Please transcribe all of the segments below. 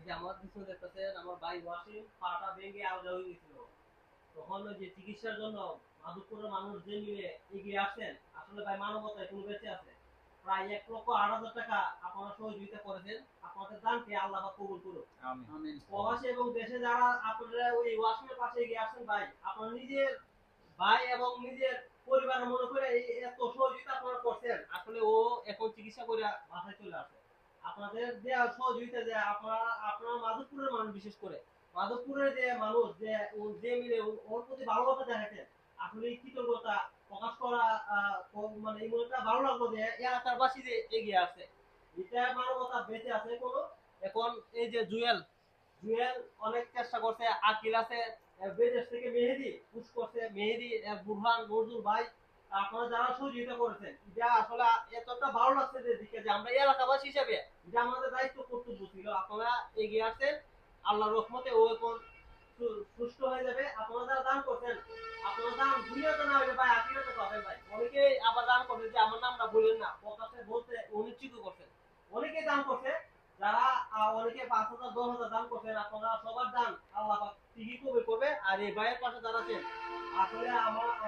যে আমার পিছনে দেখতেছেন আমার ভাই ওয়াসিম পাটা ভেঙে আলাদা হয়ে গেছিল। তখন ওই যে চিকিৎসার জন্য মাধবপুরের মানুষ যে মিলে এগিয়ে আসছেন, আসলে ভাই মানবতায় কোনো বেঁচে আছে। প্রায় 1,08,000 টাকা আপনারা সহযোগিতা করেছেন। আপনাদের দানকে আল্লাহ পাক কবুল করুন। আমিন। প্রবাসী এবং দেশে যারা আপনারা ওই ওয়াসিমের পাশে এগিয়ে আসছেন ভাই, আপনারা নিজের ভাই এবং নিজের পরিবারের মনে করে এই এত সহযোগিতা আপনারা করছেন, আসলে ও এখন চিকিৎসা করে বাসায় চলে আসে। আপনাদের যে সহযোগিতা যে আপনারা মাধবপুরের মানুষ, বিশেষ করে মাধবপুরের যে মানুষ যে মিলে ওর প্রতি ভালোবাসা দেখাচ্ছেন, আসলে এই কৃতজ্ঞতা প্রকাশ করা মানে এই মনটা ভালো লাগলো যে এলাকার বাসী যে এগিয়ে আসছে, এটা মানবতা বেঁচে আছে কোনো। এখন এই যে জুয়েল অনেক চেষ্টা করছে, আকিল আছে, বিদেশ থেকে মেহেদি পুশ করছে, মেহেদি, বুরহান, নজরুল ভাই, আপনারা যারা সহযোগিতা করেছেন, যা আসলে এতটা ভালো লাগছে যে দিকে যে আমরা এলাকাবাসী হিসেবে যে আমাদের দায়িত্ব কর্তব্য ছিল, আপনারা এগিয়ে আসছেন। আল্লাহর রহমতে ও এখন সুস্থ হয়ে যাবে। আপনারা যারা দান করছেন, আপনারা দান দুনিয়াতে না হলে ভাই আখিরাতে পাবেন ভাই। অনেকেই আবার দান করবে যে আমার নামটা বলেন না, প্রকাশে বলতে অনিচ্ছুক করছেন। অনেকেই দান করছে, যারা অনেকে 5,000 10,000 দান করছেন, আপনারা সবার দান আল্লাহ পাক ঠিকই কবুল করবে। আর এই ভাইয়ের পাশে দাঁড়াচ্ছেন, আসলে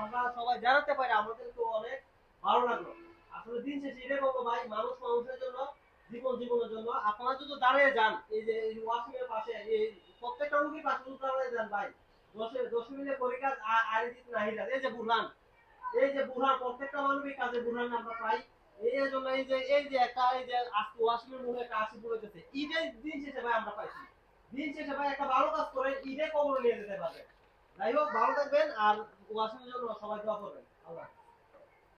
আমরা সবাই জানাতে পারি আমাদেরকে অনেক ভালো লাগলো। আসলে দিন শেষে এটাই বলবো ভাই, মানুষ মানুষের জন্য, জীবনের জন্য আপনারা যদি দাঁড়িয়ে যান, এই যে ওয়াশিংয়ের পাশে, এই প্রত্যেকটা রুগীর পাশে যদি দাঁড়িয়ে যান ভাই, দশ মিলে করি কাজ আরিজিৎ নাহিদা, এই যে বুরহান প্রত্যেকটা মানুষই কাজে বুরহান আমরা পাই। এই জন্য এই যে একটা এই যে আজকে ওয়াশিমের মুখে একটা আসি পড়েছে, ঈদের দিন শেষে ভাই আমরা পাইছি। দিন শেষে ভাই একটা ভালো কাজ করে ঈদে কবর নিয়ে যেতে পারবে। যাই হোক, ভালো থাকবেন আর ওয়াশিমের জন্য সবাই দোয়া করবেন। আল্লাহ।